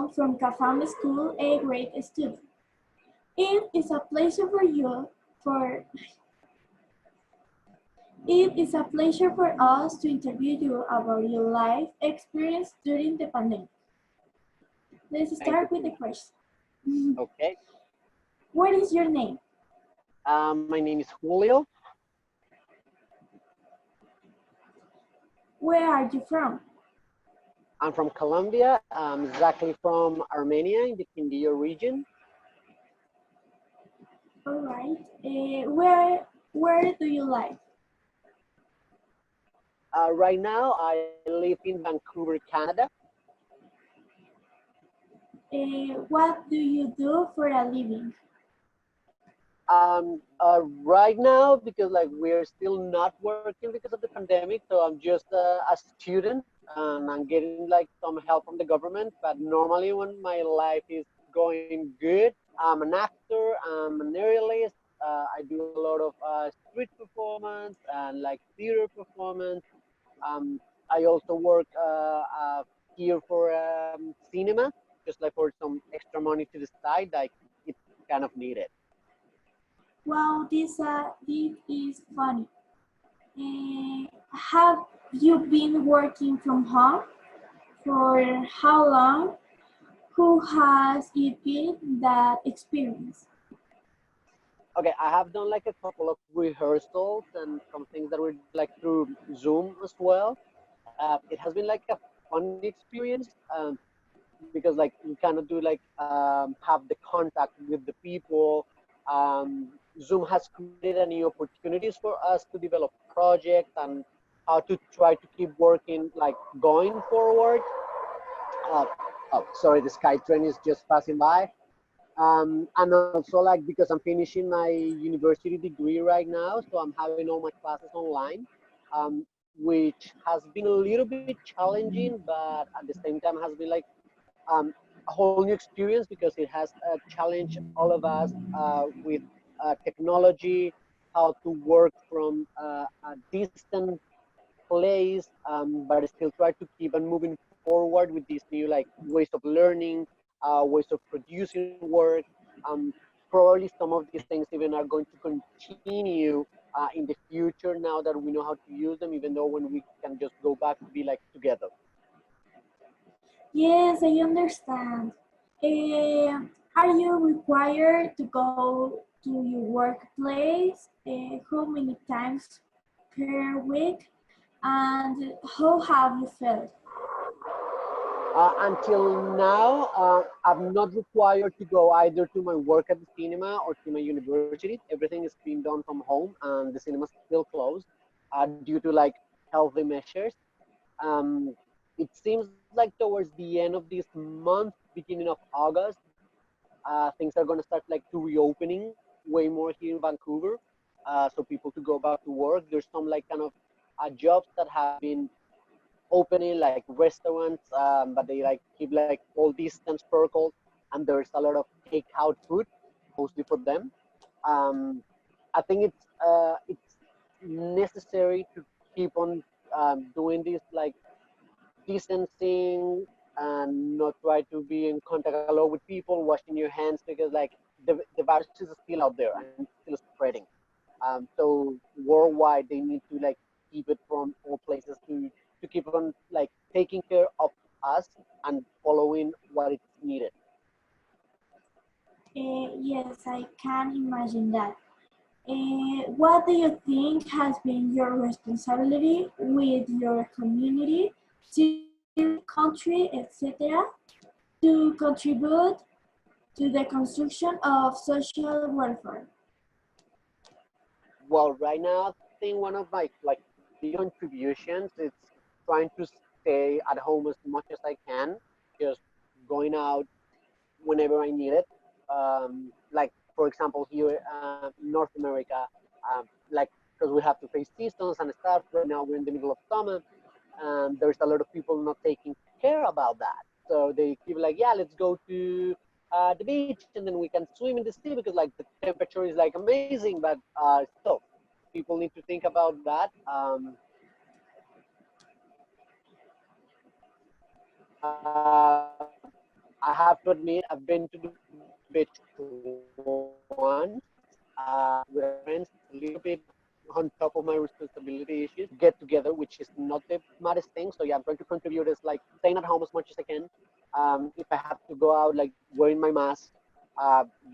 come from Cafam School, a grade student. It is a pleasure for you for It is a pleasure for us to interview you about your life experience during the pandemic. Let's Thank start with you. the question. Okay. What is your name? My name is Julio. Where are you from? I'm from Colombia. I'm exactly from Armenia in the Quindío region. All right. Where do you live? Right now, I live in Vancouver, Canada. What do you do for a living? Right now, because like we're still not working because of the pandemic, so I'm just a student and I'm getting like some help from the government. But normally, when my life is going good, I'm an actor, I'm an aerialist. I do a lot of street performance and like theater performance. Um, I also work here for cinema, just like for some extra money to the side, like it's kind of needed. Wow, this is funny. Have you been working from home? For how long? Who has it been that experience? Okay, I have done like a couple of rehearsals and some things that were like through Zoom as well. It has been like a fun experience because like you cannot do like have the contact with the people. Zoom has created a new opportunities for us to develop projects and how to try to keep working like going forward. Uh, oh, sorry, the sky train is just passing by. And also like because I'm finishing my university degree right now, so I'm having all my classes online, um, which has been a little bit challenging, but at the same time has been like a whole new experience because it has challenged all of us with technology, how to work from a distant place, but still try to keep on moving forward with these new like ways of learning, ways of producing work. Um, Probably some of these things even are going to continue in the future now that we know how to use them, even though when we can just go back to be like together. Yes, I understand. Are you required to go to your workplace? How many times per week? And how have you felt? Until now, I'm not required to go either to my work at the cinema or to my university. Everything is being done from home, and the cinema is still closed due to like healthy measures. Um, it seems like towards the end of this month, beginning of August, things are going to start like to reopening way more here in Vancouver. So people to go back to work. There's some like kind of jobs that have been opening like restaurants, but they like keep like all distance protocols, and there's a lot of takeout food, mostly for them. Um, I think it's necessary to keep on doing this like distancing and not try to be in contact a lot with people, washing your hands because like the virus is still out there and it's still spreading. So worldwide, they need to like keep it from all places to keep on like taking care of us and following what is needed. Yes, I can imagine that. What do you think has been your responsibility with your community, city, country, etc., to contribute to the construction of social welfare? Well, right now, I think one of my like big contributions is trying to stay at home as much as I can, just going out whenever I need it. Like for example, here in North America, like because we have to face seasons and stuff. Right now, we're in the middle of summer, and there's a lot of people not taking care about that. So they keep like, yeah, let's go to the beach, and then we can swim in the sea because like the temperature is like amazing. But still, people need to think about that. Uh, I have to admit, I've been to the beach once with friends, a little bit on top of my responsibility issues, get together, which is not the maddest thing. So yeah, I'm trying to contribute as like staying at home as much as I can. If I have to go out, like wearing my mask,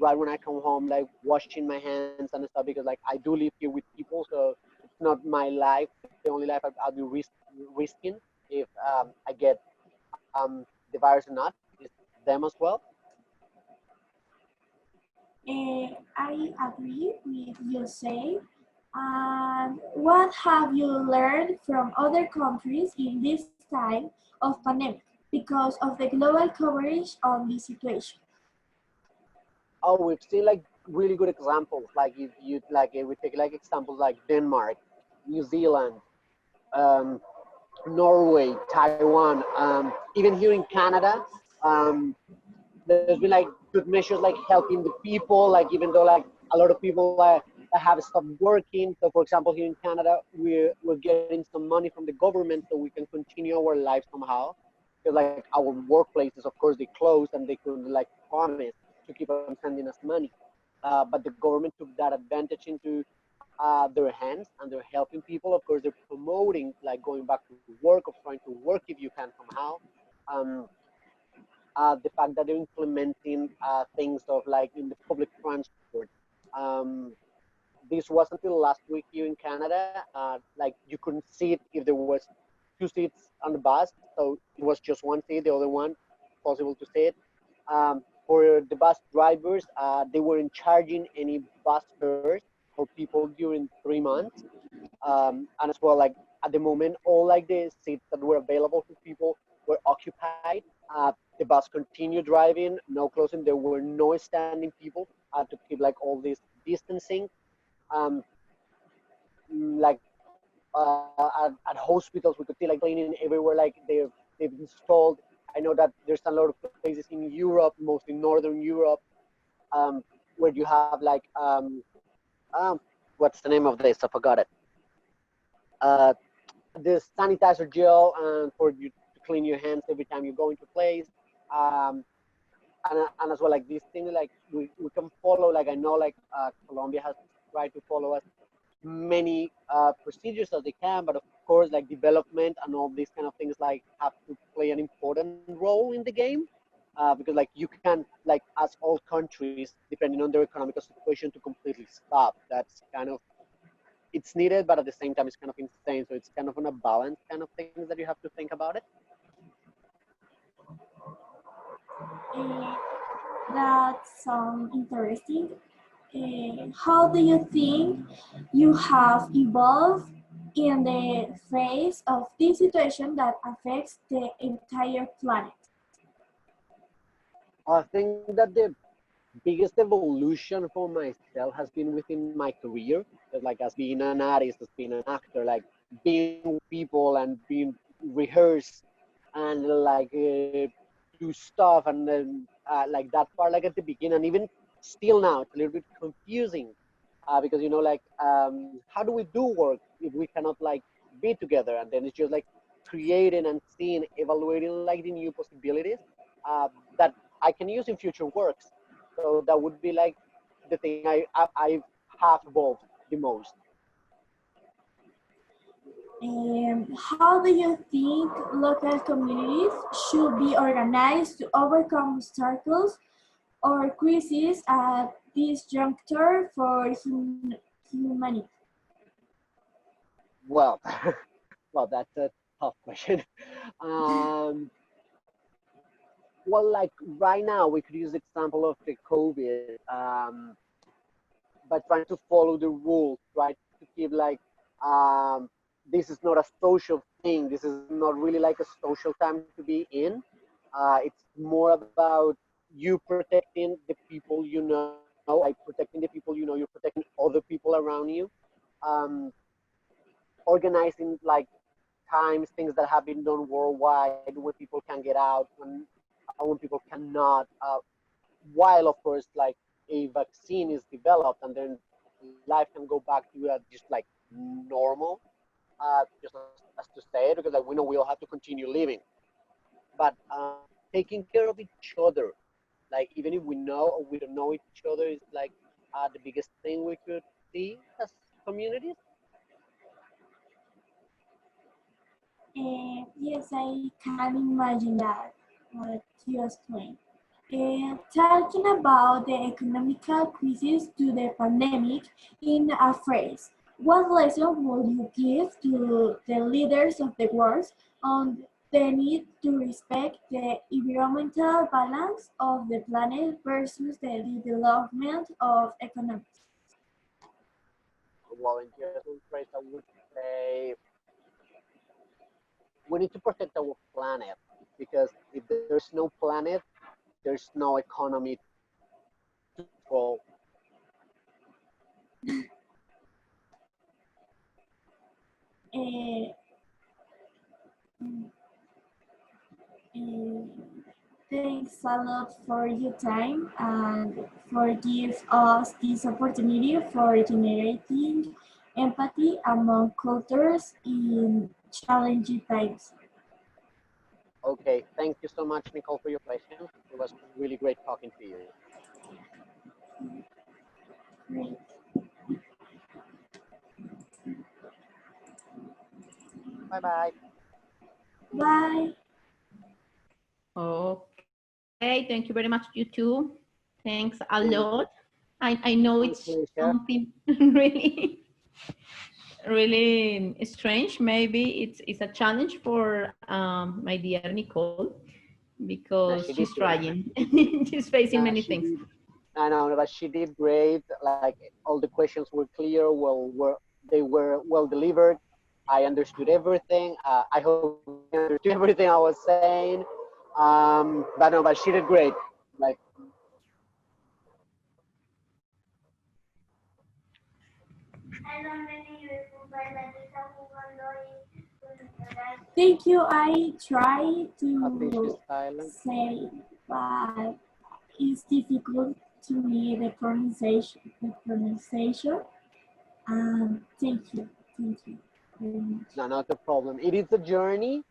right when I come home, like washing my hands and stuff, because like I do live here with people, so it's not my life, the only life I'll be risking if I get the virus or not, is them as well. I agree with you say. And what have you learned from other countries in this time of pandemic because of the global coverage on this situation? Oh, we've seen like really good examples. Like if you like, if we take like examples like Denmark, New Zealand, um, Norway, Taiwan, even here in Canada. Um, there's been like good measures like helping the people. Like even though like a lot of people have stopped working. So for example, here in Canada, we're getting some money from the government so we can continue our lives somehow. Because like our workplaces, of course, they closed and they couldn't like promise to keep on sending us money. But the government took that advantage into their hands and they're helping people. Of course, they're promoting like going back to work or trying to work if you can somehow. Um, the fact that they're implementing things of like in the public transport. Um, this was until last week here in Canada. Like you couldn't sit if there was two seats on the bus, so it was just one seat. The other one possible to sit. For the bus drivers, they weren't charging any bus fares for people during 3 months, and as well like at the moment, all like the seats that were available for people were occupied. The bus continued driving, no closing. There were no standing people to keep like all this distancing. Um, like at hospitals, we could see like cleaning everywhere. Like they've installed. I know that there's a lot of places in Europe, mostly Northern Europe, um, where you have like um, what's the name of this? I forgot it. Uh, this sanitizer gel and for you to clean your hands every time you go into place. Um, and as well like these things like we can follow like I know like Colombia has tried to follow as many procedures as they can, but of course like development and all these kind of things like have to play an important role in the game, because like you can like as all countries depending on their economical situation to completely stop. That's kind of it's needed, but at the same time it's kind of insane, so it's kind of on a balance kind of things that you have to think about it. Uh, that's interesting. How do you think you have evolved in the face of this situation that affects the entire planet? I think that the biggest evolution for myself has been within my career, like as being an artist, as being an actor, like being with people and being rehearsed and like do stuff and then like that part like at the beginning and even still now it's a little bit confusing, because you know like how do we do work if we cannot like be together, and then it's just like creating and seeing, evaluating like the new possibilities that I can use in future works. So that would be like the thing I have evolved the most. How do you think local communities should be organized to overcome obstacles or crises at this juncture for humanity? Well, well, that's a tough question. Um, well, like right now, we could use the example of the COVID, by trying to follow the rules, try to keep like this is not a social thing. This is not really like a social time to be in. It's more about you protecting the people you know, like protecting the people you know. You're protecting other people around you. Um, organizing like times, things that have been done worldwide when people can get out, when people cannot. While of course, like a vaccine is developed, and then life can go back to just like normal, just as to say it, because like we know we all have to continue living. But taking care of each other. Like even if we know or we don't know each other, is like the biggest thing we could see as communities. Yes, I can imagine that, what you explained. Talking about the economical crisis to the pandemic in a phrase, what lesson would you give to the leaders of the world on the need to respect the environmental balance of the planet versus the development of economics? Well, in just one phrase, I would say we need to protect our planet because if there's no planet, there's no economy to control. Uh, uh, Thanks a lot for your time and for give us this opportunity for generating empathy among cultures in challenging times. Okay, thank you so much, Nicole, for your questions. It was really great talking to you. Great. Bye bye. Bye. Okay, thank you very much, you too. Thanks a lot. I know it's something really, really strange. Maybe it's a challenge for my dear Nicole No, because she did she's great. trying. She's facing No, many she things. did. I know, but she did great. Like all the questions were clear. They were well delivered. I understood everything. I hope you understood everything I was saying. But no, but she did great. Like Thank you. I try I think she's to silent. say, but it's difficult to me the pronunciation. The pronunciation. Thank you. Thank you very much. No, not a problem. It is a journey.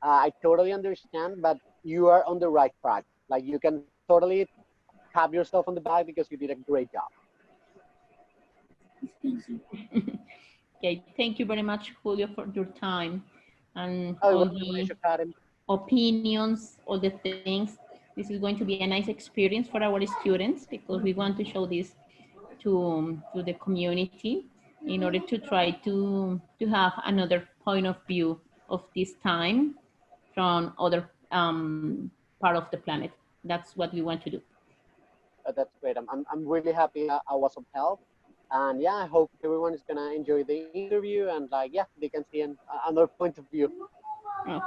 I totally understand, but you are on the right track. Like you can totally tap yourself on the back because you did a great job. Thank you. Okay, thank you very much, Julio, for your time and Oh, it all was a the pleasure, Karen. opinions, all the things. This is going to be a nice experience for our students because we want to show this to the community in order to try to have another point of view of this time from other part of the planet. That's what we want to do. That's great. I'm really happy I was of help. And yeah, I hope everyone is gonna enjoy the interview and like yeah, they can see another point of view. Oh,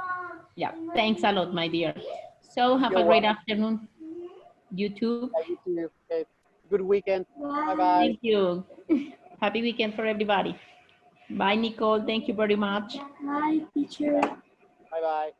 yeah, thanks a lot, my dear. So have You're a great welcome. afternoon. You too. Yeah, you too. Okay. Good weekend. Bye Bye. bye. Thank you. Happy weekend for everybody. Bye, Nicole. Thank you very much. Bye, teacher. Bye bye.